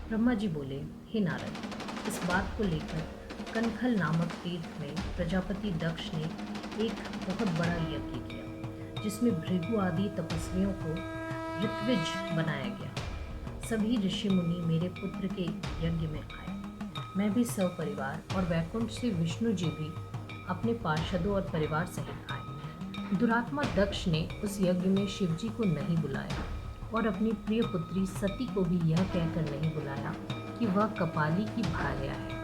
ब्रह्मा जी बोले, हे नारद, इस बात को लेकर कनखल नामक तीर्थ में प्रजापति दक्ष ने एक बहुत बड़ा यज्ञ किया, जिसमें भृगु आदि तपस्वियों को ऋत्विज बनाया गया। सभी ऋषि मुनि मेरे पुत्र के यज्ञ में आए। मैं भी सपरिवार और वैकुंठ से विष्णु जी भी अपने पार्षदों और परिवार सहित आए। दुरात्मा दक्ष ने उस यज्ञ में शिव जी को नहीं बुलाया और अपनी प्रिय पुत्री सती को भी यह कहकर नहीं बुलाया कि वह कपाली की भार्या है।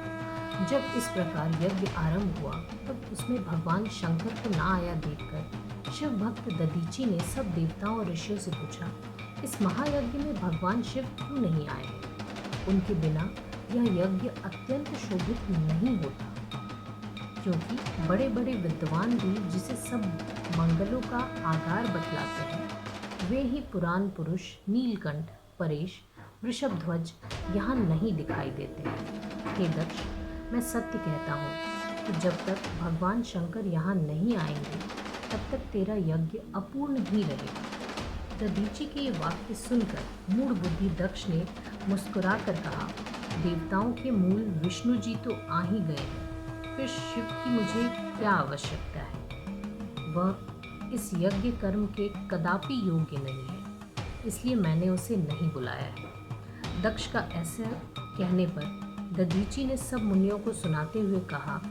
जब इस प्रकार यज्ञ आरंभ हुआ तब उसमें भगवान शंकर को ना आया देखकर शिव भक्त दधीची ने सब देवताओं और ऋषियों से पूछा, इस महायज्ञ में भगवान शिव क्यों नहीं आए हैं? उनके बिना यह यज्ञ अत्यंत शोभित नहीं होता, क्योंकि बड़े बड़े विद्वान भी जिसे सब मंगलों का आधार बतलाते हैं, वे ही पुराण पुरुष नीलकंठ, परेश, वृषभध्वज यहाँ नहीं दिखाई देते। हे दक्ष, मैं सत्य कहता हूँ कि जब तक भगवान शंकर यहाँ नहीं आएंगे तब तक तेरा यज्ञ अपूर्ण ही रहेगा। दधीची के ये वाक्य सुनकर मूढ़ बुद्धि दक्ष ने मुस्कुरा कर कहा, देवताओं के मूल विष्णु जी तो आ ही गए हैं, फिर शिव की मुझे क्या आवश्यकता है? वह इस यज्ञ कर्म के कदापि योग्य नहीं है, इसलिए मैंने उसे नहीं बुलाया है। दक्ष का ऐसा कहने पर दधीची ने सब मुनियों को सुनाते हुए कहा,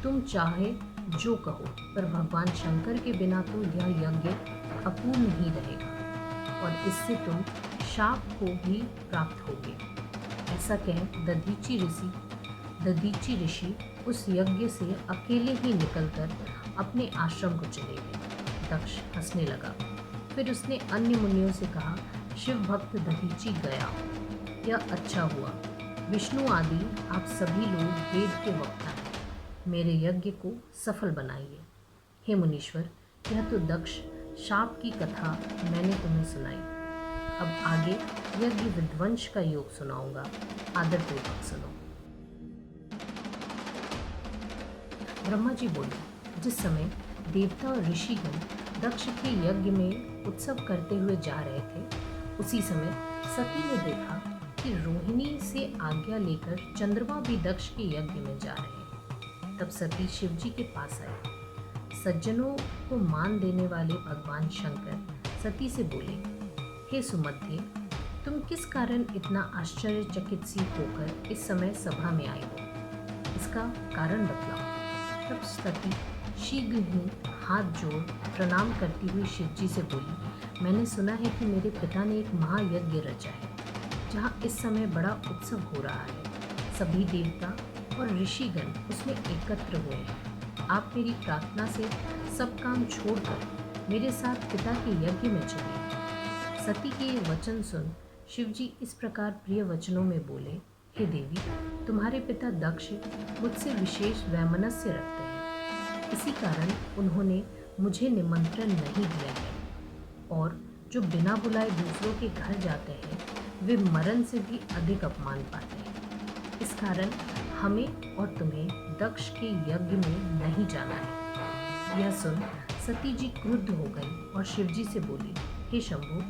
तुम चाहे जो कहो, पर भगवान शंकर के बिना तो यह यज्ञ अपूर्ण ही रहेगा और इससे तुम शाप को भी प्राप्त होगे। ऐसा कह दधीची ऋषि उस यज्ञ से अकेले ही निकलकर अपने आश्रम को चले गए। दक्ष हंसने लगा। फिर उसने अन्य मुनियों से कहा, शिव भक्त दधीची गया, यह अच्छा हुआ। विष्णु आदि आप सभी लोग वेद के वक्ता हैं, मेरे यज्ञ को सफल बनाइए। हे मुनीश्वर, यह तो दक्ष शाप की कथा मैंने तुम्हें सुनाई। अब आगे यज्ञ विध्वंस का योग सुनाऊंगा, आदरपूर्वक सुनो। ब्रह्मा जी बोले, जिस समय देवता और ऋषिगण दक्ष के यज्ञ में उत्सव करते हुए जा रहे थे, उसी समय सती ने देखा कि रोहिणी से आज्ञा लेकर चंद्रमा भी दक्ष के यज्ञ में जा रहे हैं। तब सती शिव जी के पास आई। सज्जनों को मान देने वाले भगवान शंकर सती से बोले, हे सुमध्य, तुम किस कारण इतना आश्चर्यचकित सी होकर इस समय सभा में आई हो? इसका कारण बतलाओ। तब सती शीघ्र ही हाथ जोड़ प्रणाम करती हुई शिव जी से बोली, मैंने सुना है कि मेरे पिता ने एक महायज्ञ रचा है, जहाँ इस समय बड़ा उत्सव हो रहा है। सभी देवता और ऋषिगण उसमें एकत्र हुए हैं। आप मेरी प्रार्थना से सब काम छोड़कर मेरे साथ पिता के यज्ञ में चलिए। सती के ये वचन सुन शिव जी इस प्रकार प्रिय वचनों में बोले, हे देवी, तुम्हारे पिता दक्ष मुझसे विशेष वैमनस्य रखते हैं, इसी कारण उन्होंने मुझे निमंत्रण नहीं दिया है। और जो बिना बुलाए दूसरों के घर जाते हैं, वे मरण से भी अधिक अपमान पाते हैं। इस कारण हमें और तुम्हें दक्ष के यज्ञ में नहीं जाना है। यह सुन सती जी क्रुद्ध हो गई और शिव जी से बोली, हे शंभु,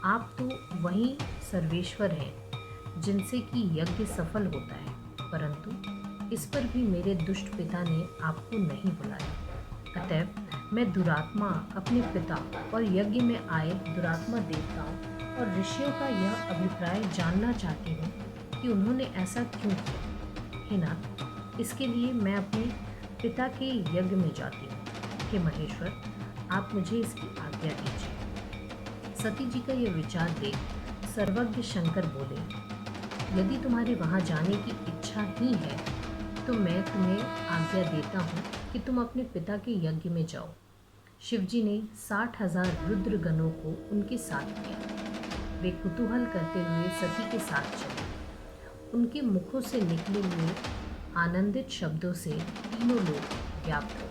आप तो वही सर्वेश्वर हैं जिनसे कि यज्ञ सफल होता है, परंतु इस पर भी मेरे दुष्ट पिता ने आपको नहीं बुलाया। अतएव मैं दुरात्मा अपने पिता और यज्ञ में आए दुरात्मा देवताओं और ऋषियों का यह अभिप्राय जानना चाहती हूँ कि उन्होंने ऐसा क्यों किया। हे नाथ, इसके लिए मैं अपने पिता के यज्ञ में जाती हूँ। हे महेश्वर, आप मुझे इसकी आज्ञा दीजिए। सती जी का यह विचार देख सर्वज्ञ शंकर बोले, यदि तुम्हारे वहाँ जाने की इच्छा ही है तो मैं तुम्हें आज्ञा देता हूँ कि तुम अपने पिता के यज्ञ में जाओ। शिव जी ने 60,000 रुद्र गणों को उनके साथ किया। वे कुतूहल करते हुए सती के साथ चले। उनके मुखों से निकले हुए आनंदित शब्दों से तीनों लोग व्याप्त हो